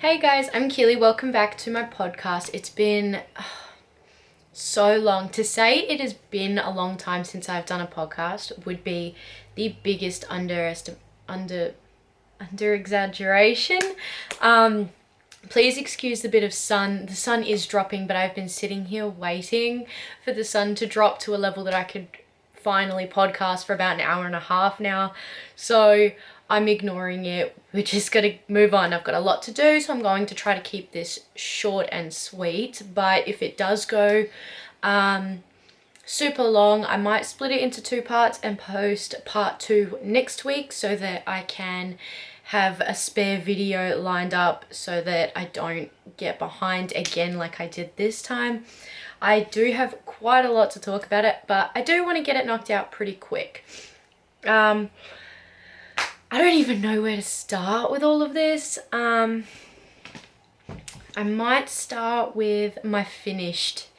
Hey guys, I'm Keely. Welcome back to my podcast. It's been so long. To say it has been a long time since I've done a podcast would be the biggest under exaggeration. Please excuse the bit of sun. The sun is dropping, but I've been sitting here waiting for the sun to drop to a level that I could finally podcast for about an hour and a half now. So I'm ignoring it. We're just going to move on. I've got a lot to do, so I'm going to try to keep this short and sweet. But if it does go super long, I might split it into two parts and post part 2 next week so that I can have a spare video lined up so that I don't get behind again like I did this time. I do have quite a lot to talk about it, but I do want to get it knocked out pretty quick. I don't even know where to start with all of this. I might start with my finished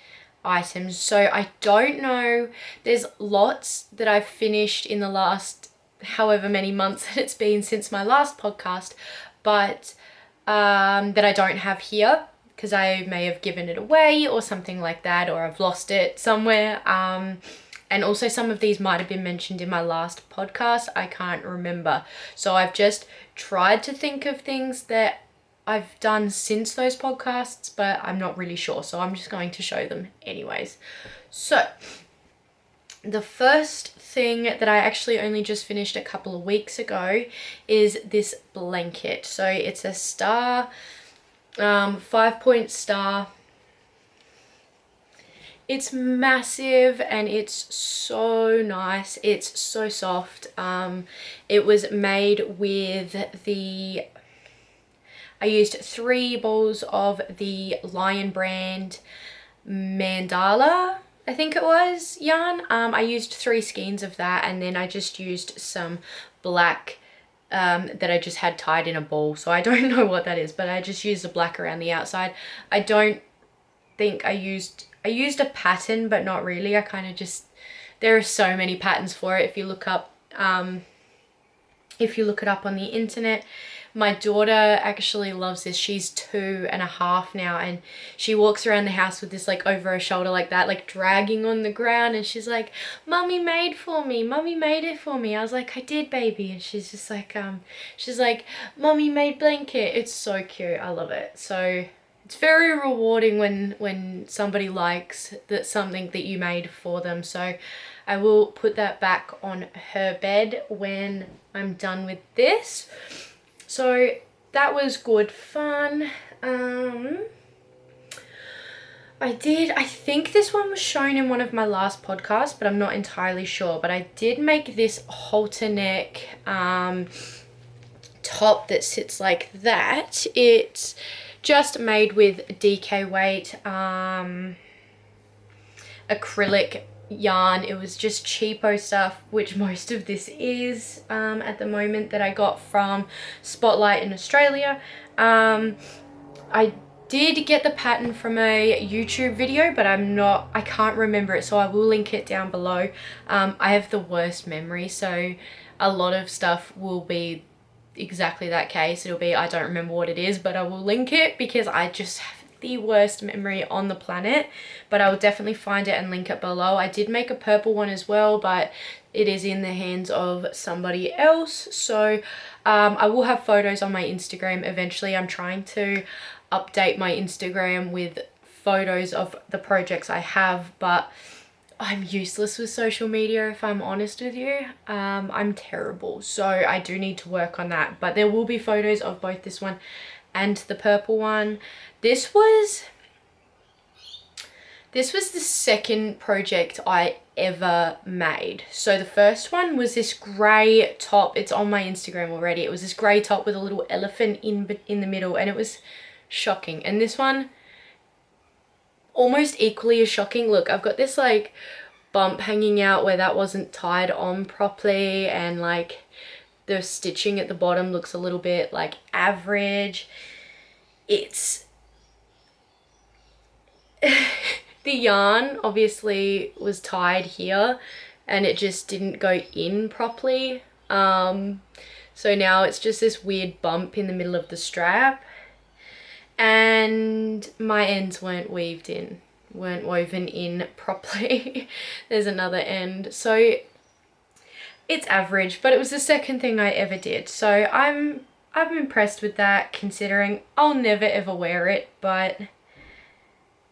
items. So I don't know, there's lots that I've finished in the last however many months that it's been since my last podcast, but that I don't have here because I may have given it away or something like that, or I've lost it somewhere. And also some of these might have been mentioned in my last podcast. I can't remember. So I've just tried to think of things that I've done since those podcasts, but I'm not really sure. So I'm just going to show them anyways. So the first thing that I actually only just finished a couple of weeks ago is this blanket. So it's a star, 5-point star. It's massive and it's so nice. It's so soft. It was made with I used 3 balls of the Lion brand mandala, I think it was, yarn. I used 3 skeins of that, and then I just used some black that I just had tied in a ball. So I don't know what that is, but I just used the black around the outside. I don't think I used a pattern, but not really. I kind of just, there are so many patterns for it if you look up it up on the internet. My daughter actually loves this. She's 2.5 now, and she walks around the house with this like over her shoulder like that, like dragging on the ground, and she's like, "Mummy made for me, Mummy made it for me." I was like, "I did, baby." And she's just like she's like, "Mummy made blanket." It's so cute. I love it. So it's very rewarding when somebody likes something that you made for them. So I will put that back on her bed when I'm done with this. So that was good fun. I think this one was shown in one of my last podcasts, but I'm not entirely sure. But I did make this halter neck top that sits like that. It's just made with DK weight acrylic yarn. It was just cheapo stuff, which most of this is at the moment, that I got from Spotlight in Australia. I did get the pattern from a YouTube video, but I can't remember it, so I will link it down below. I have the worst memory, so a lot of stuff will be exactly that case. It'll be, I don't remember what it is, but I will link it because I just have the worst memory on the planet. But I will definitely find it and link it below. I did make a purple one as well, but it is in the hands of somebody else. So I will have photos on my Instagram eventually. I'm trying to update my Instagram with photos of the projects I have, but I'm useless with social media, if I'm honest with you. I'm terrible, so I do need to work on that. But there will be photos of both this one and the purple one. This was the second project I ever made. So the first one was this grey top. It's on my Instagram already. It was this grey top with a little elephant in the middle, and it was shocking. And this one, almost equally as shocking. Look, I've got this like bump hanging out where that wasn't tied on properly, and like the stitching at the bottom looks a little bit like average. It's the yarn obviously was tied here and it just didn't go in properly. So now it's just this weird bump in the middle of the strap. and my ends weren't woven in properly. There's another end, so it's average, but it was the second thing I ever did, so I'm impressed with that, considering I'll never ever wear it, but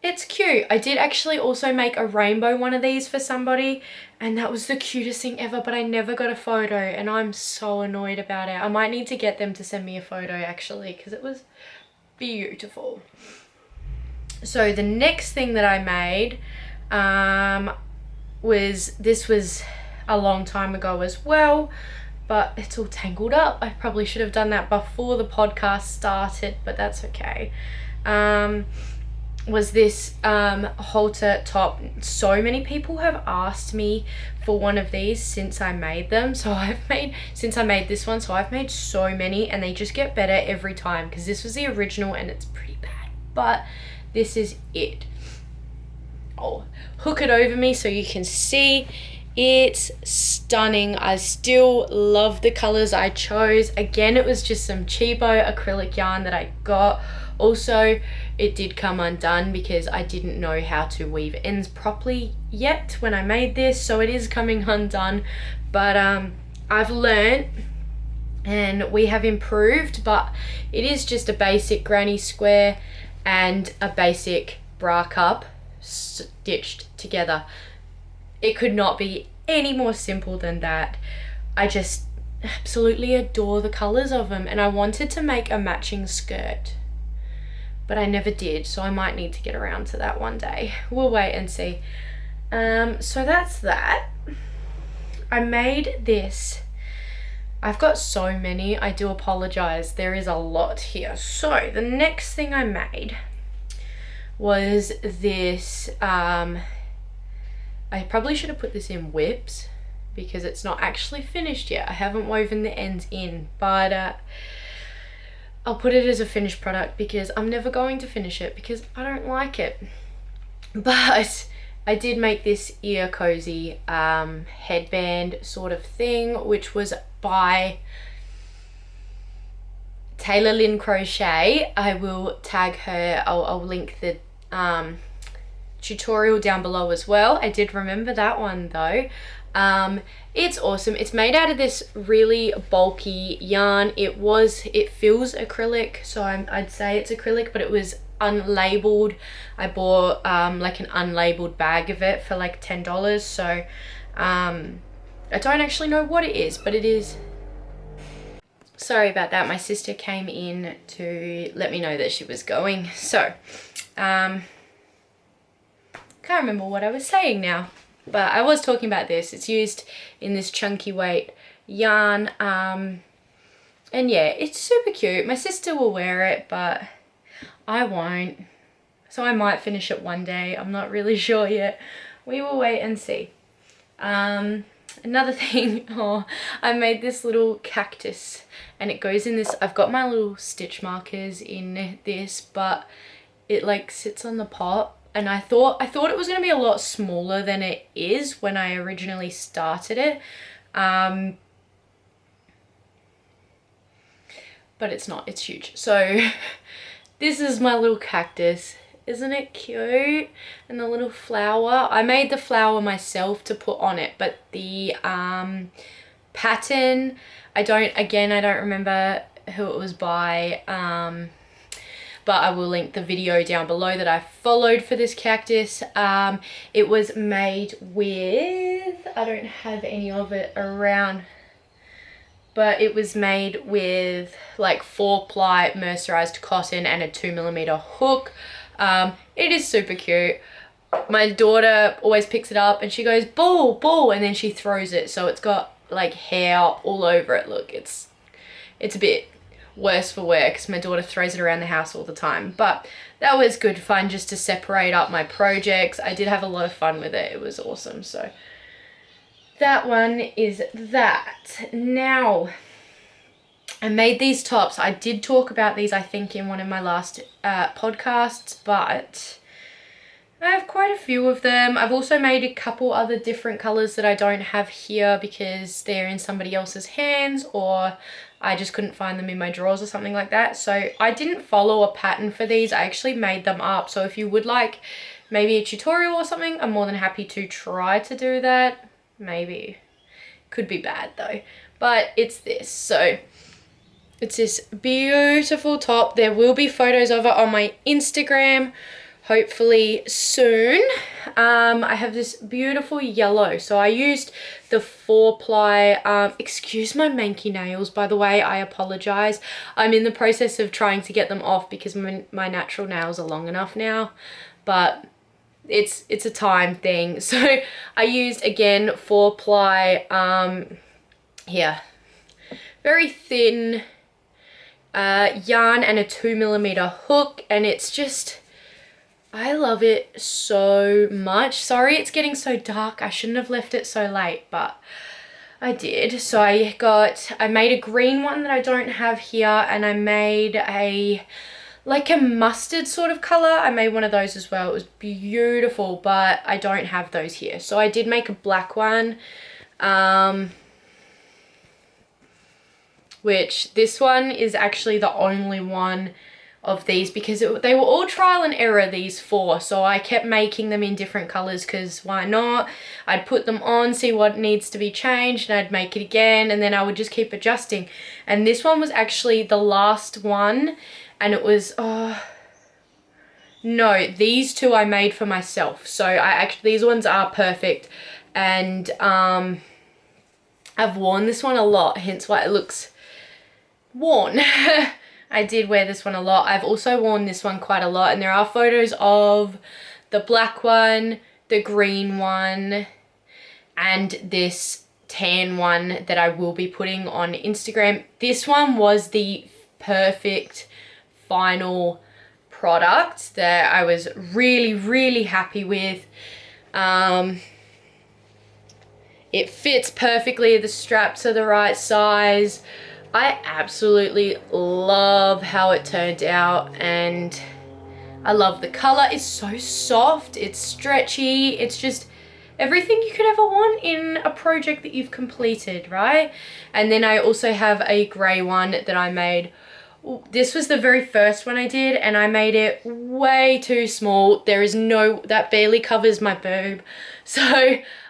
it's cute. I did actually also make a rainbow one of these for somebody, and that was the cutest thing ever, but I never got a photo, and I'm so annoyed about it. I might need to get them to send me a photo actually, because it was beautiful. So the next thing that I made was a long time ago as well, but it's all tangled up. I probably should have done that before the podcast started, but that's okay. Was this halter top. So many people have asked me for one of these since I made them. Since I made this one, so I've made so many, and they just get better every time, because this was the original and it's pretty bad, but this is it. I'll hook it over me so you can see. It's stunning. I still love the colors I chose. Again, it was just some cheapo acrylic yarn that I got. Also, it did come undone because I didn't know how to weave ends properly yet when I made this, so it is coming undone, but I've learned and we have improved. But it is just a basic granny square and a basic bra cup stitched together. It could not be any more simple than that. I just absolutely adore the colors of them, and I wanted to make a matching skirt, but I never did, so I might need to get around to that one day. We'll wait and see. So that's that. I made this. I've got so many, I do apologize. There is a lot here. So the next thing I made was this, I probably should have put this in whips because it's not actually finished yet. I haven't woven the ends in, but I'll put it as a finished product because I'm never going to finish it because I don't like it. But I did make this ear cozy headband sort of thing, which was by Taylor Lynn Crochet. I will tag her. I'll link the tutorial down below as well. I did remember that one though. It's awesome. It's made out of this really bulky yarn. It feels acrylic, so I'd say it's acrylic, but it was unlabeled. I bought like an unlabeled bag of it for like $10, so I don't actually know what it is, but it is. Sorry about that, my sister came in to let me know that she was going, so can't remember what I was saying now, but I was talking about this. It's used in this chunky weight yarn, and yeah, it's super cute. My sister will wear it, but I won't, so I might finish it one day. I'm not really sure yet. We will wait and see. Another thing, I made this little cactus, and it goes in this. I've got my little stitch markers in this, but it like sits on the pot. And I thought it was going to be a lot smaller than it is when I originally started it. But it's not, it's huge. So this is my little cactus. Isn't it cute? And the little flower. I made the flower myself to put on it, but the pattern, I don't remember who it was by. But I will link the video down below that I followed for this cactus. It was made with, I don't have any of it around, but it was made with like 4-ply mercerized cotton and a 2mm hook. It is super cute. My daughter always picks it up and she goes, ball, ball, and then she throws it. So it's got like hair all over it. Look, it's a bit worse for wear because my daughter throws it around the house all the time, but that was good fun just to separate up my projects. I did have a lot of fun with it. It was awesome. So that one is that. Now, I made these tops. I did talk about these, I think, in one of my last podcasts, but I have quite a few of them. I've also made a couple other different colors that I don't have here because they're in somebody else's hands, or I just couldn't find them in my drawers or something like that. So I didn't follow a pattern for these. I actually made them up. So if you would like maybe a tutorial or something, I'm more than happy to try to do that. Maybe. Could be bad though. But it's this. So it's this beautiful top. There will be photos of it on my Instagram, hopefully soon. I have this beautiful yellow. So I used the 4-ply, excuse my manky nails, by the way, I apologize. I'm in the process of trying to get them off because my natural nails are long enough now, but it's a time thing. So I used, again, 4-ply, here, very thin yarn and a 2mm hook, and it's just, I love it so much. Sorry it's getting so dark. I shouldn't have left it so late, but I did. So I made a green one that I don't have here, and I made like a mustard sort of color. I made one of those as well. It was beautiful, but I don't have those here. So I did make a black one, which this one is actually the only one of these because they were all trial and error, these 4. So I kept making them in different colors because why not? I'd put them on, see what needs to be changed, and I'd make it again, and then I would just keep adjusting. And this one was actually the last one, and it was, no, these 2 I made for myself. So these ones are perfect, and I've worn this one a lot, hence why it looks worn. I did wear this one a lot. I've also worn this one quite a lot, and there are photos of the black one, the green one, and this tan one that I will be putting on Instagram. This one was the perfect final product that I was really, really happy with. It fits perfectly, the straps are the right size. I absolutely love how it turned out, and I love the color. It's so soft, it's stretchy, it's just everything you could ever want in a project that you've completed, right? And then I also have a gray one that I made. This was the very first one I did, and I made it way too small. There is that barely covers my boob. So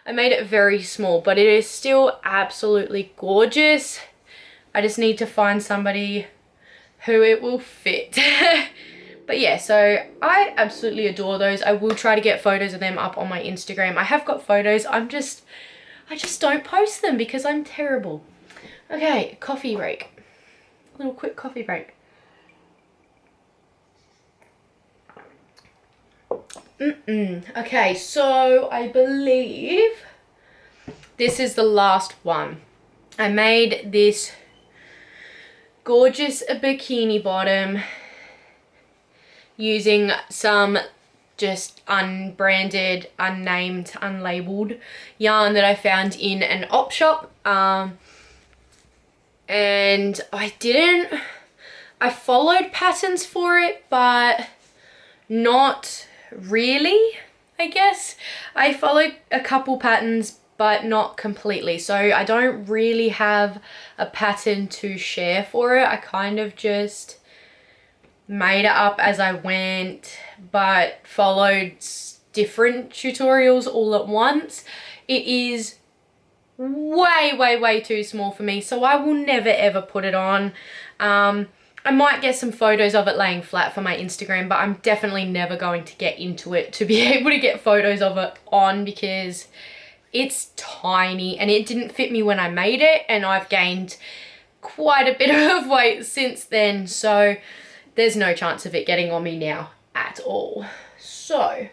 I made it very small, but it is still absolutely gorgeous. I just need to find somebody who it will fit. But yeah, so I absolutely adore those. I will try to get photos of them up on my Instagram. I have got photos. I just don't post them because I'm terrible. Okay, coffee break. A little quick coffee break. Okay, so I believe this is the last one. I made this gorgeous bikini bottom using some just unbranded, unnamed, unlabeled yarn that I found in an op shop. And I followed patterns for it, but not really, I guess. I followed a couple patterns, but not completely. So I don't really have a pattern to share for it. I kind of just made it up as I went, but followed different tutorials all at once. It is way, way, way too small for me, so I will never ever put it on. I might get some photos of it laying flat for my Instagram, but I'm definitely never going to get into it to be able to get photos of it on because it's tiny and it didn't fit me when I made it, and I've gained quite a bit of weight since then, so there's no chance of it getting on me now at all. So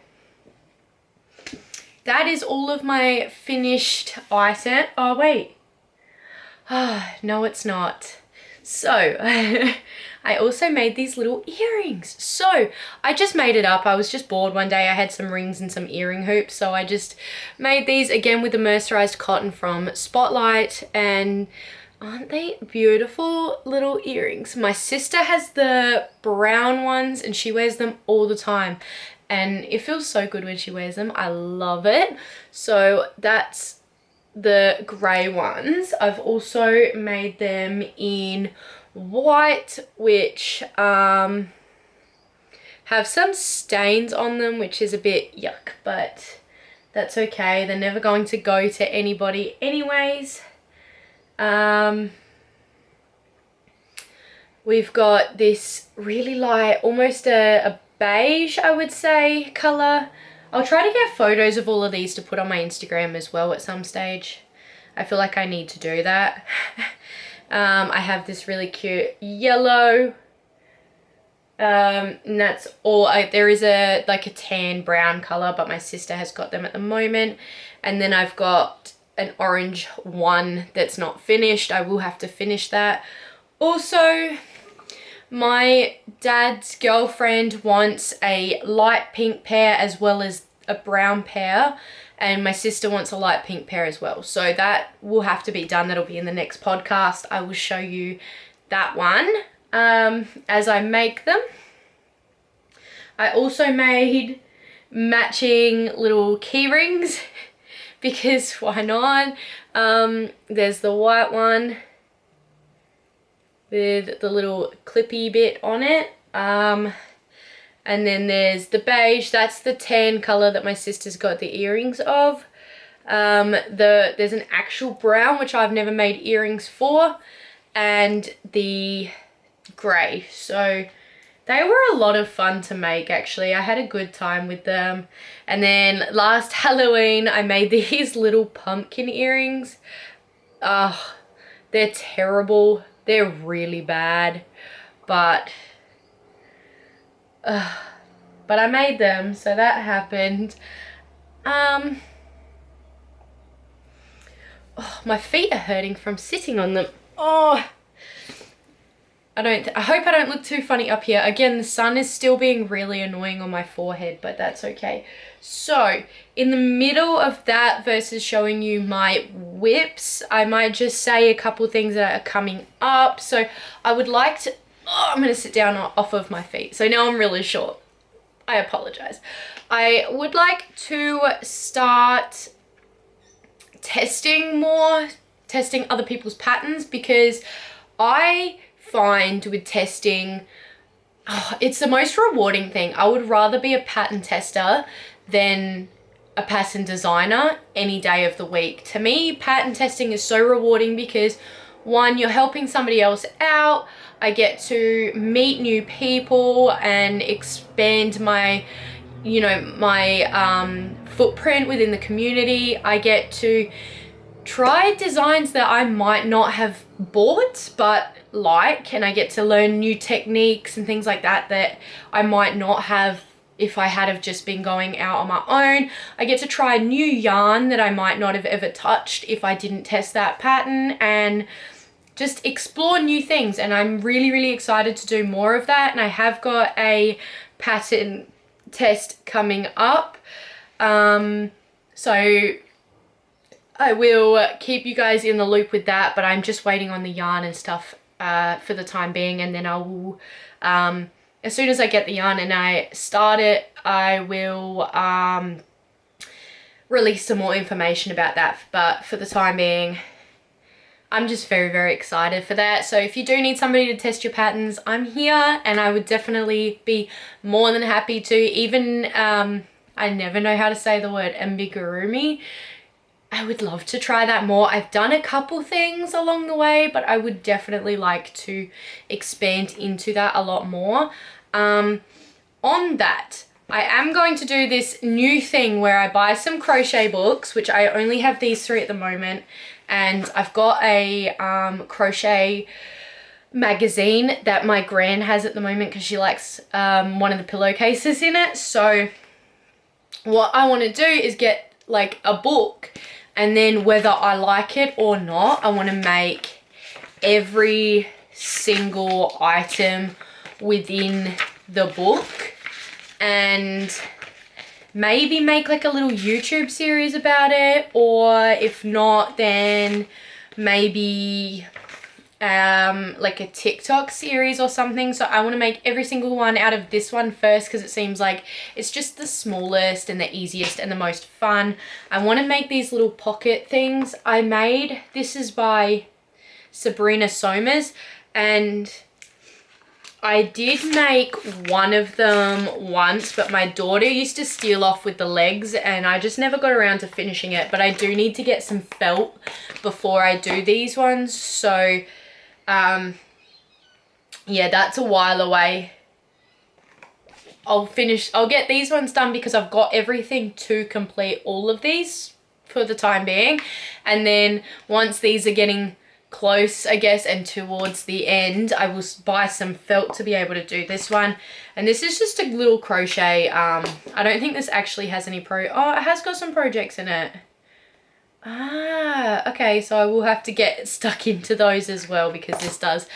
that is all of my finished item. Oh wait, no it's not. So I also made these little earrings. So I just made it up. I was just bored one day. I had some rings and some earring hoops, so I just made these again with the mercerized cotton from Spotlight, and aren't they beautiful little earrings? My sister has the brown ones and she wears them all the time, and it feels so good when she wears them. I love it. So that's the grey ones, I've also made them in white, which have some stains on them, which is a bit yuck, but that's okay. They're never going to go to anybody anyways. We've got this really light, almost a beige, I would say, colour. I'll try to get photos of all of these to put on my Instagram as well at some stage. I feel like I need to do that. I have this really cute yellow. And that's all. There is like a tan brown colour, but my sister has got them at the moment. And then I've got an orange one that's not finished. I will have to finish that. Also, my dad's girlfriend wants a light pink pair as well as a brown pair, and my sister wants a light pink pair as well. So that will have to be done. That'll be in the next podcast. I will show you that one as I make them. I also made matching little key rings because why not? There's the white one with the little clippy bit on it, and then there's the beige. That's the tan color that my sister's got the earrings of. There's an actual brown, which I've never made earrings for, and the gray. So they were a lot of fun to make, actually. I had a good time with them. And then last Halloween I made these little pumpkin earrings. They're terrible. They're really bad, but I made them, so that happened. Oh, my feet are hurting from sitting on them. Oh, I hope I don't look too funny up here. Again, the sun is still being really annoying on my forehead, but that's okay. So in the middle of that versus showing you my whips, I might just say a couple things that are coming up. So I would like to, I'm going to sit down off of my feet. So now I'm really short. I apologize. I would like to start testing other people's patterns, because I find with testing, it's the most rewarding thing. I would rather be a pattern tester than a pattern designer any day of the week. To me, pattern testing is so rewarding because, one, you're helping somebody else out. I get to meet new people and expand my, my footprint within the community. I get to try designs that I might not have bought but like, and I get to learn new techniques and things like that I might not have if I had have just been going out on my own. I get to try new yarn that I might not have ever touched if I didn't test that pattern, and just explore new things. And I'm really, really excited to do more of that. And I have got a pattern test coming up. So I will keep you guys in the loop with that, but I'm just waiting on the yarn and stuff for the time being, and then I will, as soon as I get the yarn and I start it, I will release some more information about that. But for the time being, I'm just very, very excited for that. So if you do need somebody to test your patterns, I'm here, and I would definitely be more than happy to. Even, I never know how to say the word amigurumi. I would love to try that more. I've done a couple things along the way, but I would definitely like to expand into that a lot more. On that, I am going to do this new thing where I buy some crochet books, which I only have these 3 at the moment, and I've got a crochet magazine that my gran has at the moment because she likes one of the pillowcases in it. So what I want to do is get like a book, and then whether I like it or not, I want to make every single item within the book, and maybe make like a little YouTube series about it, or if not, then maybe like a TikTok series or something. So I want to make every single one out of this one first because it seems like it's just the smallest and the easiest and the most fun. I want to make these little pocket things. This is by Sabrina Somers, and I did make one of them once, but my daughter used to steal off with the legs and I just never got around to finishing it. But I do need to get some felt before I do these ones. So, yeah, that's a while away. I'll get these ones done because I've got everything to complete all of these for the time being. And then once these are getting close, I guess, and towards the end, I will buy some felt to be able to do this one. And this is just a little crochet. I don't think this actually has any oh, it has got some projects in it. Okay, so I will have to get stuck into those as well because this does.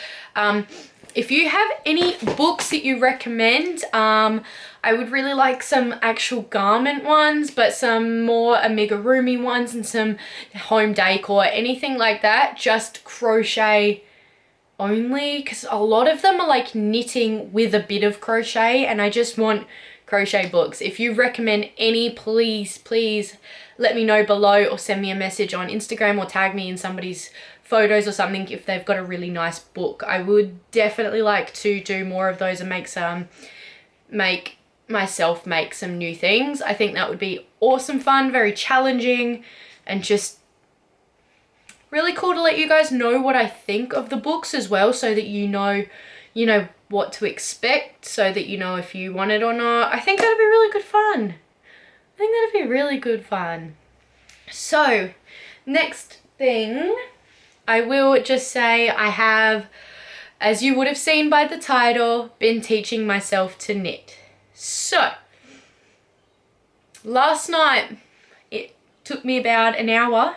If you have any books that you recommend, I would really like some actual garment ones, but some more amigurumi ones and some home decor, anything like that, just crochet only, because a lot of them are like knitting with a bit of crochet, and I just want crochet books. If you recommend any, please let me know below or send me a message on Instagram or tag me in somebody's photos or something if they've got a really nice book. I would definitely like to do more of those and make myself make some new things. I think that would be awesome fun, very challenging, and just really cool to let you guys know what I think of the books as well, so that you know what to expect, so that you know if you want it or not. I think that'd be really good fun. So, next thing, I will just say I have, as you would have seen by the title, been teaching myself to knit. So, last night, it took me about an hour,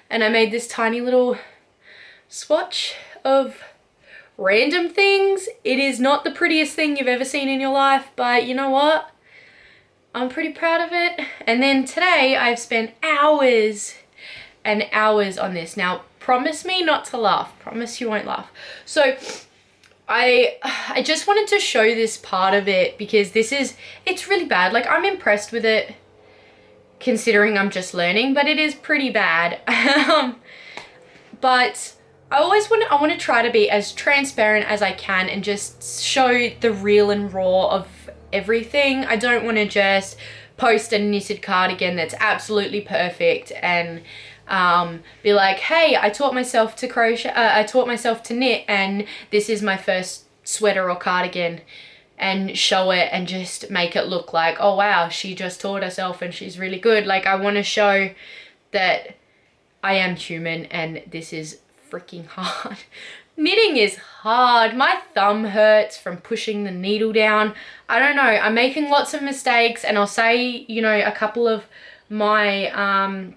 and I made this tiny little swatch of random things. It is not the prettiest thing you've ever seen in your life, but you know what? I'm pretty proud of it. And then today, I've spent hours and hours on this. Now, promise me not to laugh. Promise you won't laugh. So, I just wanted to show this part of it because it's really bad. Like, I'm impressed with it considering I'm just learning, but it is pretty bad. But I want to try to be as transparent as I can and just show the real and raw of everything. I don't want to just post a knitted cardigan that's absolutely perfect and be like, hey, I taught myself to crochet, I taught myself to knit, and this is my first sweater or cardigan, and show it and just make it look like, oh wow, she just taught herself and she's really good. Like, I want to show that I am human and this is freaking hard. Knitting is hard. My thumb hurts from pushing the needle down. I don't know, I'm making lots of mistakes, and I'll say, a couple of my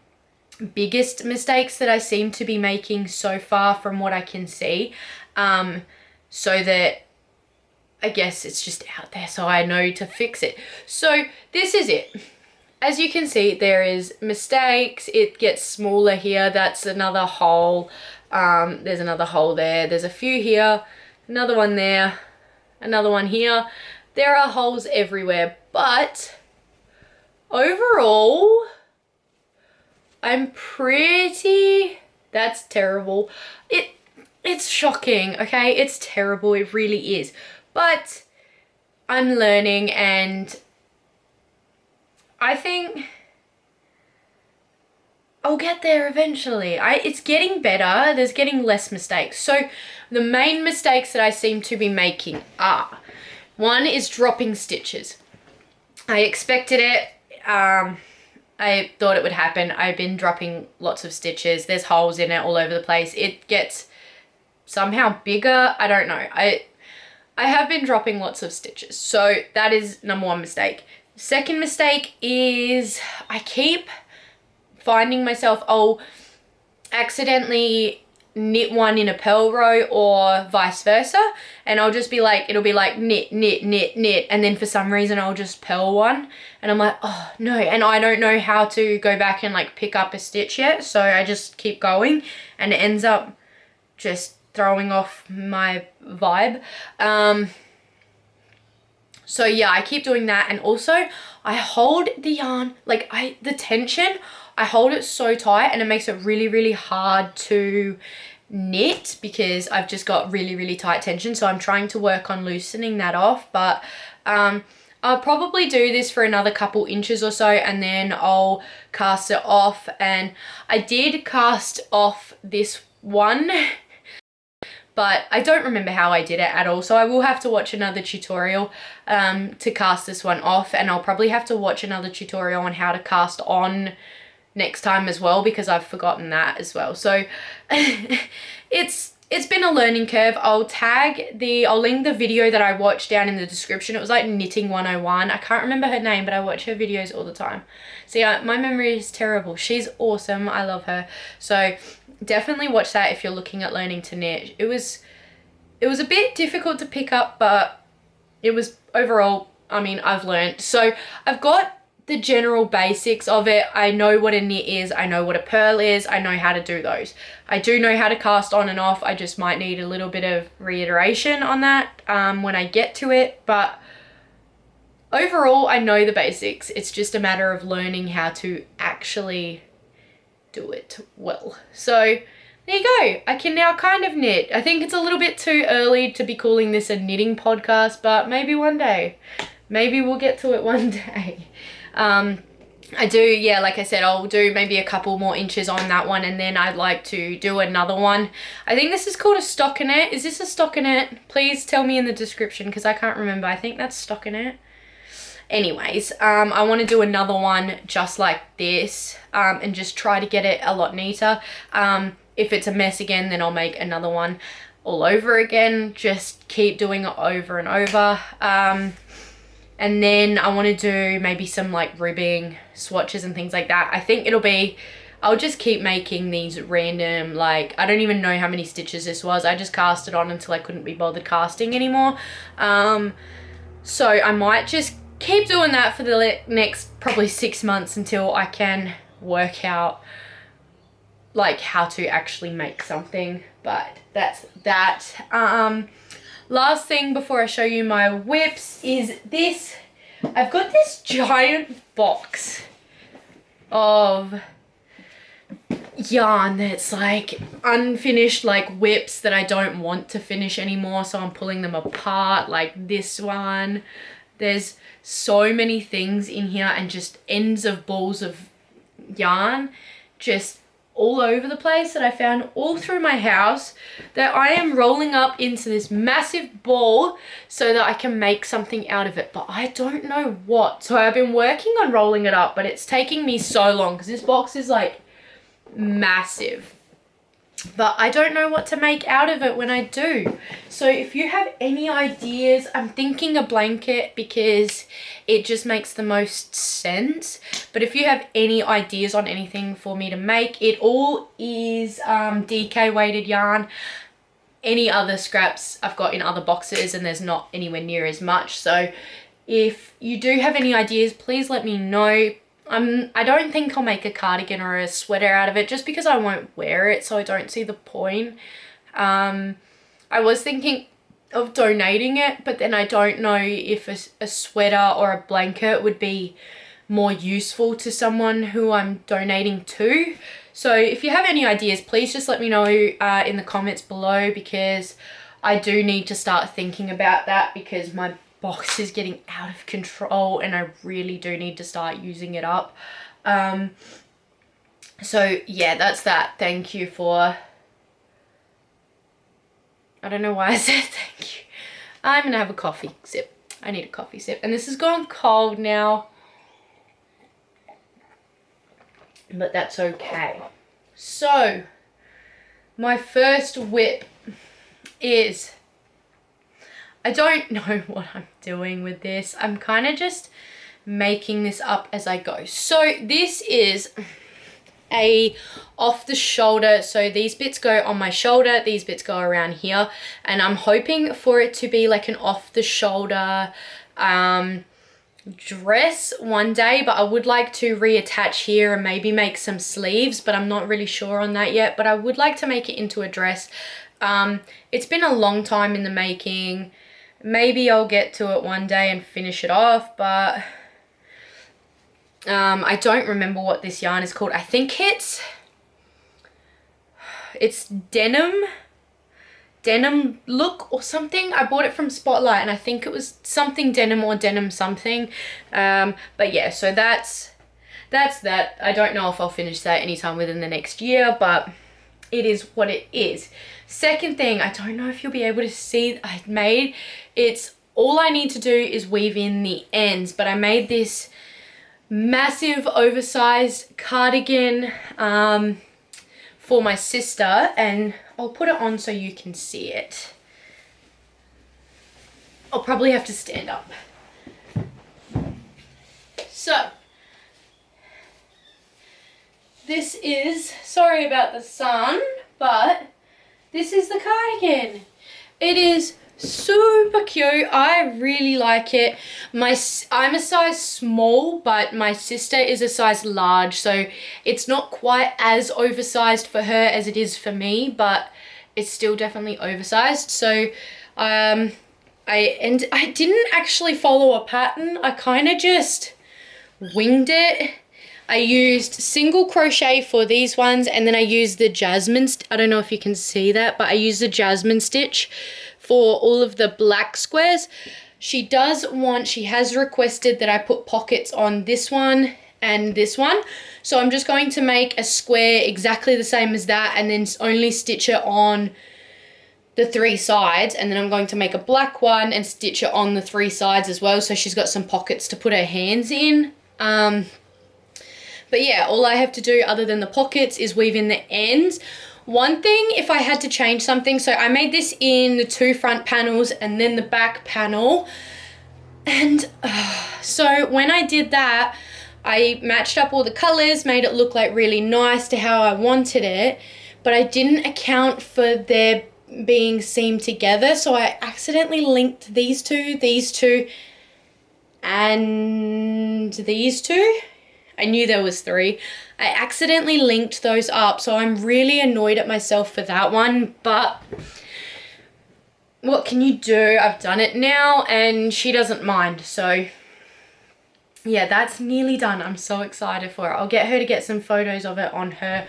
biggest mistakes that I seem to be making so far from what I can see, so that I guess it's just out there so I know to fix it. So this is it. As you can see, there is mistakes. It gets smaller here. That's another hole. There's another hole there. There's a few here, another one there, another one here. There are holes everywhere, but overall, that's terrible. It's shocking, okay? It's terrible, it really is. But I'm learning, and I think I'll get there eventually. It's getting better. There's getting less mistakes. So the main mistakes that I seem to be making are, one is dropping stitches. I expected it. I thought it would happen. I've been dropping lots of stitches. There's holes in it all over the place. It gets somehow bigger. I don't know. I have been dropping lots of stitches. So that is number one mistake. Second mistake is I keep finding myself, I'll accidentally knit one in a purl row or vice versa, and I'll just be like, it'll be like knit, knit, knit, knit, and then for some reason I'll just purl one, and I'm like, oh no, and I don't know how to go back and like pick up a stitch yet, so I just keep going, and it ends up just throwing off my vibe. So yeah, I keep doing that. And also I hold the yarn, like the tension, I hold it so tight and it makes it really, really hard to knit because I've just got really, really tight tension. So I'm trying to work on loosening that off, but I'll probably do this for another couple inches or so and then I'll cast it off. And I did cast off this one, but I don't remember how I did it at all. So I will have to watch another tutorial to cast this one off, and I'll probably have to watch another tutorial on how to cast on next time as well, because I've forgotten that as well. So it's been a learning curve. I'll link the video that I watched down in the description. It was like Knitting 101. I can't remember her name, but I watch her videos all the time. So yeah, my memory is terrible. She's awesome. I love her. So definitely watch that if you're looking at learning to knit. It was a bit difficult to pick up, but it was overall, I mean, I've learned. So I've got the general basics of it. I know what a knit is. I know what a purl is. I know how to do those. I do know how to cast on and off. I just might need a little bit of reiteration on that when I get to it. But overall, I know the basics. It's just a matter of learning how to actually do it well. So there you go. I can now kind of knit. I think it's a little bit too early to be calling this a knitting podcast, but maybe one day. Maybe we'll get to it one day. I do, yeah, like I said, I'll do maybe a couple more inches on that one, and then I'd like to do another one. I think this is called a stockinette. Is this a stockinette? Please tell me in the description because I can't remember. I think that's stockinette. Anyways, I want to do another one just like this and just try to get it a lot neater. If it's a mess again, then I'll make another one all over again. Just keep doing it over and over. And then I want to do maybe some like ribbing swatches and things like that. I think I'll just keep making these random, like, I don't even know how many stitches this was. I just cast it on until I couldn't be bothered casting anymore. So I might just keep doing that for the next probably 6 months until I can work out like how to actually make something. But that's that. Last thing before I show you my whips is this. I've got this giant box of yarn that's like unfinished, like whips that I don't want to finish anymore, so I'm pulling them apart, like this one. There's so many things in here and just ends of balls of yarn just all over the place that I found all through my house that I am rolling up into this massive ball so that I can make something out of it, but I don't know what. So I've been working on rolling it up, but it's taking me so long because this box is like massive. But I don't know what to make out of it when I do. So if you have any ideas, I'm thinking a blanket because it just makes the most sense. But if you have any ideas on anything for me to make, it all is DK weighted yarn. Any other scraps I've got in other boxes and there's not anywhere near as much. So if you do have any ideas, please let me know. I don't think I'll make a cardigan or a sweater out of it just because I won't wear it, so I don't see the point. I was thinking of donating it, but then I don't know if a sweater or a blanket would be more useful to someone who I'm donating to. So if you have any ideas, please just let me know in the comments below, because I do need to start thinking about that because my box is getting out of control and I really do need to start using it up. So yeah, that's that. Thank you for, I don't know why I said thank you. I'm gonna have a coffee sip. I need a coffee sip, and this has gone cold now, but that's okay. So my first whip is, I don't know what I'm doing with this. I'm kind of just making this up as I go. So this is a off the shoulder. So these bits go on my shoulder, these bits go around here, and I'm hoping for it to be like an off the shoulder dress one day, but I would like to reattach here and maybe make some sleeves, but I'm not really sure on that yet. But I would like to make it into a dress It's been a long time in the making. Maybe I'll get to it one day and finish it off, but I don't remember what this yarn is called. I think it's denim look or something. I bought it from Spotlight and I think it was something denim or denim something. But yeah, so that's that. I don't know if I'll finish that anytime within the next year, but it is what it is. Second thing, I don't know if you'll be able to see, I made, it's all I need to do is weave in the ends, but I made this massive oversized cardigan for my sister, and I'll put it on so you can see it. I'll probably have to stand up. So this is, sorry about the sun, but this is the cardigan. It is super cute. I really like it. I'm a size small, but my sister is a size large, so it's not quite as oversized for her as it is for me, but it's still definitely oversized. So I didn't actually follow a pattern. I kind of just winged it. I used single crochet for these ones, and then I used the jasmine, I don't know if you can see that, but I used the jasmine stitch for all of the black squares. She has requested that I put pockets on this one and this one. So I'm just going to make a square exactly the same as that and then only stitch it on the 3 sides, and then I'm going to make a black one and stitch it on the 3 sides as well, so she's got some pockets to put her hands in. But yeah, all I have to do other than the pockets is weave in the ends. One thing, if I had to change something, so I made this in the 2 front panels and then the back panel. And so when I did that, I matched up all the colors, made it look like really nice to how I wanted it, but I didn't account for their being seamed together. So I accidentally linked these two, and these two. I knew there was 3. I accidentally linked those up, so I'm really annoyed at myself for that one, but what can you do? I've done it now and she doesn't mind. So yeah, that's nearly done. I'm so excited for it. I'll get her to get some photos of it on her,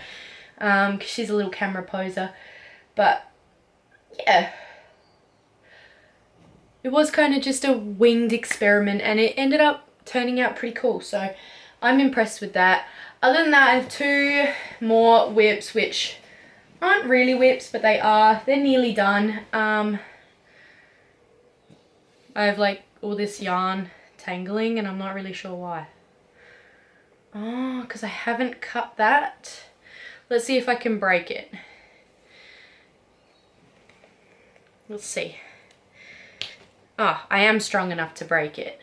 because she's a little camera poser. But yeah, it was kind of just a winged experiment and it ended up turning out pretty cool. So I'm impressed with that. Other than that, I have 2 more whips, which aren't really whips, but they're nearly done. I have like all this yarn tangling and I'm not really sure why. Oh, because I haven't cut that. Let's see if I can break it. Let's see. Ah, I am strong enough to break it.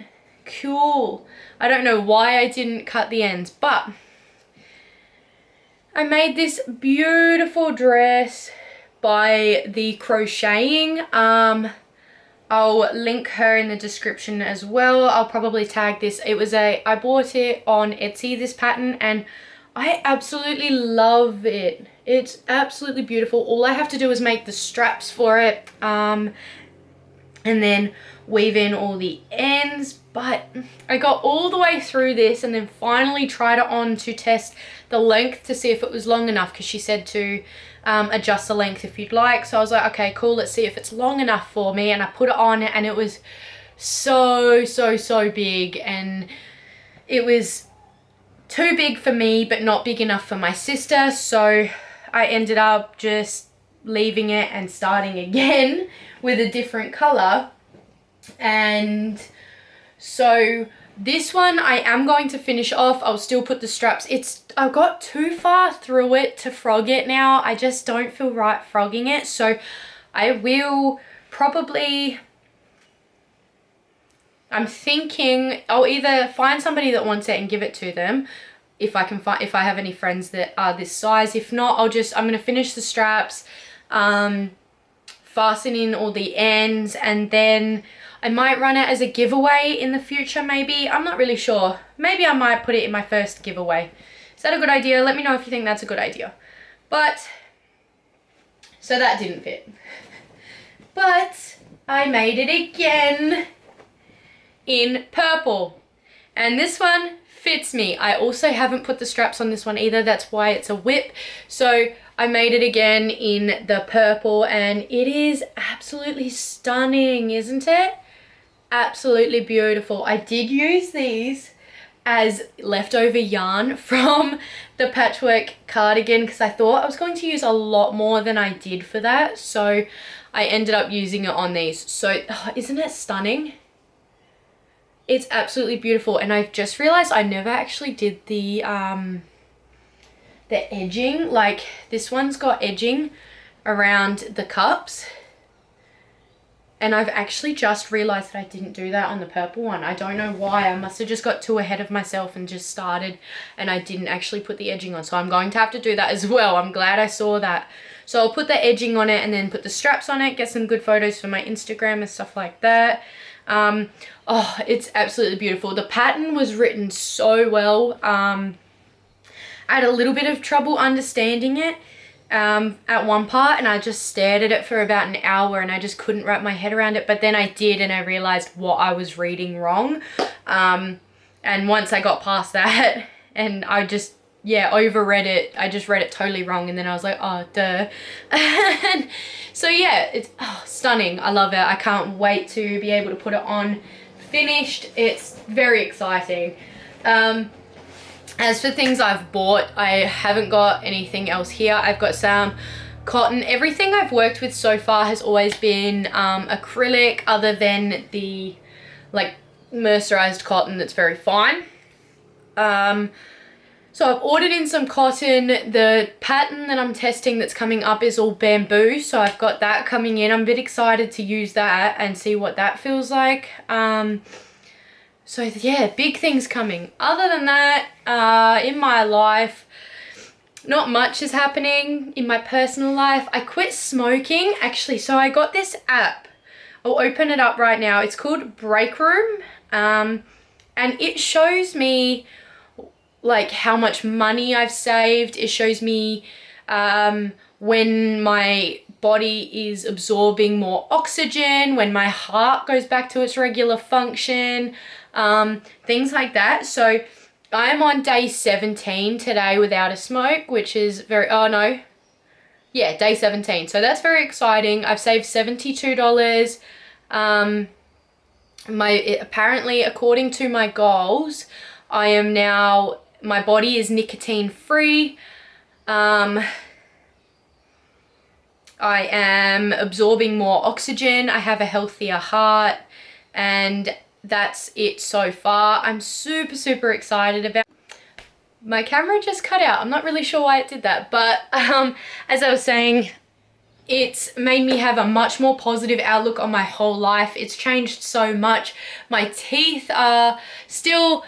Cool. I don't know why I didn't cut the ends, but I made this beautiful dress by the Crocheting. I'll link her in the description as well. I'll probably tag this. I bought it on Etsy, this pattern, and I absolutely love it. It's absolutely beautiful. All I have to do is make the straps for it, and then weave in all the ends. But I got all the way through this and then finally tried it on to test the length to see if it was long enough, because she said to adjust the length if you'd like. So I was like, okay, cool, let's see if it's long enough for me. And I put it on and it was so big, and it was too big for me but not big enough for my sister. So I ended up just leaving it and starting again with a different color. And so this one I am going to finish off. I'll still put the straps. I got too far through it to frog it now. I just don't feel right frogging it. So I will probably, I'm thinking I'll either find somebody that wants it and give it to them, if I have any friends that are this size. If not, I'm going to finish the straps, fasten in all the ends, and then I might run it as a giveaway in the future, maybe. I'm not really sure. Maybe I might put it in my first giveaway. Is that a good idea? Let me know if you think that's a good idea. But So that didn't fit. But I made it again in purple. And this one fits me. I also haven't put the straps on this one either. That's why it's a whip. So I made it again in the purple, and it is absolutely stunning, isn't it? Absolutely beautiful. I did use these as leftover yarn from the patchwork cardigan because I thought I was going to use a lot more than I did for that. So I ended up using it on these. So isn't it stunning? It's absolutely beautiful. And I've just realized I never actually did the edging. Like this one's got edging around the cups. And I've actually just realized that I didn't do that on the purple one. I don't know why. I must have just got too ahead of myself and just started, and I didn't actually put the edging on. So I'm going to have to do that as well. I'm glad I saw that. So I'll put the edging on it and then put the straps on it, get some good photos for my Instagram and stuff like that. Oh, it's absolutely beautiful. The pattern was written so well. I had a little bit of trouble understanding it at one part, and I just stared at it for about an hour and I just couldn't wrap my head around it. But then I did, and I realized what I was reading wrong. And once I got past that and I just, yeah, overread it, I just read it totally wrong, and then I was like, oh, duh. And so yeah, it's stunning. I love it. I can't wait to be able to put it on finished. It's very exciting. As for things I've bought, I haven't got anything else here. I've got some cotton. Everything I've worked with so far has always been acrylic, other than the like mercerized cotton that's very fine. So I've ordered in some cotton. The pattern that I'm testing that's coming up is all bamboo, so I've got that coming in. I'm a bit excited to use that and see what that feels like. So yeah, big things coming. Other than that, in my life, not much is happening in my personal life. I quit smoking, actually. So I got this app. I'll open it up right now. It's called Break Room. And it shows me like how much money I've saved. It shows me when my body is absorbing more oxygen, when my heart goes back to its regular function, things like that. So I'm on day 17 today without a smoke, which is very, oh no, yeah, day 17. So that's very exciting. I've saved $72. Apparently, according to my goals, I am now, my body is nicotine free. I am absorbing more oxygen. I have a healthier heart, and that's it so far. I'm super, super excited about. My camera just cut out. I'm not really sure why it did that, but as I was saying, it's made me have a much more positive outlook on my whole life. It's changed so much. My teeth are still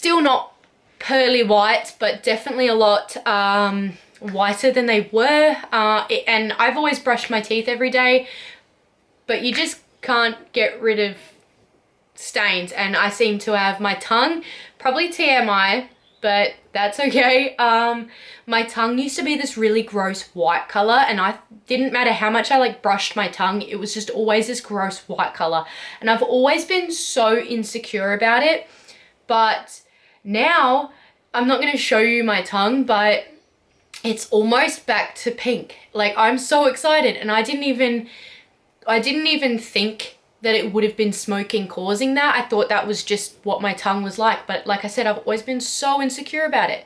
not pearly white, but definitely a lot whiter than they were. And I've always brushed my teeth every day, but you just can't get rid of stains, and I seem to have my tongue, probably TMI, but that's okay. My tongue used to be this really gross white color, and I didn't matter how much I like brushed my tongue, it was just always this gross white color, and I've always been so insecure about it. But now I'm not going to show you my tongue, but it's almost back to pink. Like, I'm so excited, and I didn't even think that it would have been smoking causing that. I thought that was just what my tongue was like. But like I said, I've always been so insecure about it.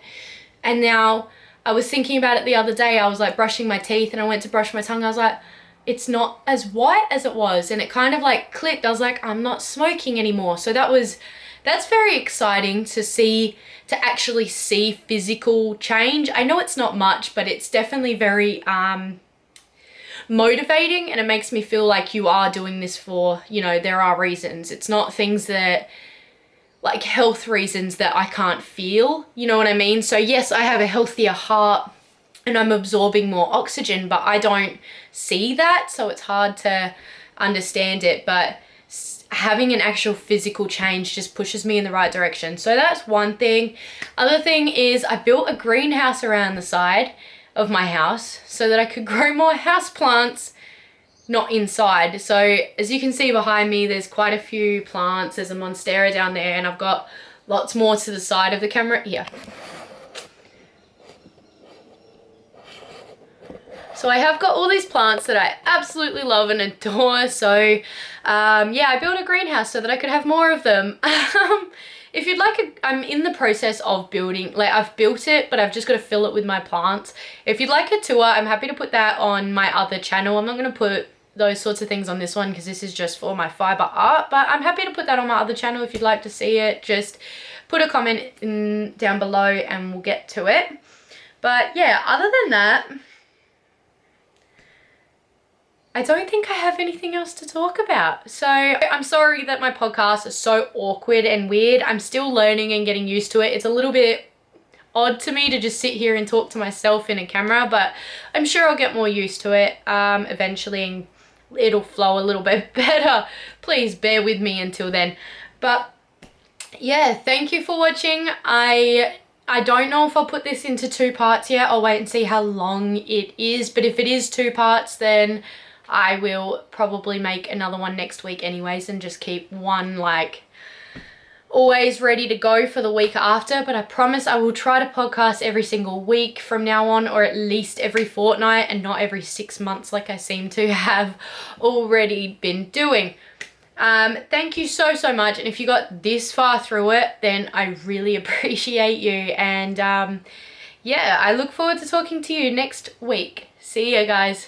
And now I was thinking about it the other day. I was like brushing my teeth and I went to brush my tongue. I was like, it's not as white as it was. And it kind of like clicked. I was like, I'm not smoking anymore. So that's very exciting to see, to actually see physical change. I know it's not much, but it's definitely very motivating, and it makes me feel like you are doing this for, you know, there are reasons. It's not things that, like health reasons that I can't feel, you know what I mean? So yes, I have a healthier heart and I'm absorbing more oxygen, but I don't see that, so it's hard to understand it. But having an actual physical change just pushes me in the right direction. So that's one thing. Other thing is I built a greenhouse around the side of my house so that I could grow more house plants, not inside. So as you can see behind me, there's quite a few plants. There's a monstera down there, and I've got lots more to the side of the camera here. So I have got all these plants that I absolutely love and adore. So yeah, I built a greenhouse so that I could have more of them. If you'd like, I'm in the process of building, like I've built it, but I've just got to fill it with my plants. If you'd like a tour, I'm happy to put that on my other channel. I'm not going to put those sorts of things on this one because this is just for my fiber art, but I'm happy to put that on my other channel if you'd like to see it. Just put a comment down below and we'll get to it. But yeah, other than that, I don't think I have anything else to talk about. So I'm sorry that my podcast is so awkward and weird. I'm still learning and getting used to it. It's a little bit odd to me to just sit here and talk to myself in a camera, but I'm sure I'll get more used to it eventually, and it'll flow a little bit better. Please bear with me until then. But yeah, thank you for watching. I don't know if I'll put this into 2 parts yet. I'll wait and see how long it is, but if it is 2 parts, then I will probably make another one next week anyways, and just keep one like always ready to go for the week after. But I promise I will try to podcast every single week from now on, or at least every fortnight, and not every 6 months like I seem to have already been doing. Thank you so much, and if you got this far through it, then I really appreciate you. And yeah, I look forward to talking to you next week. See ya, guys.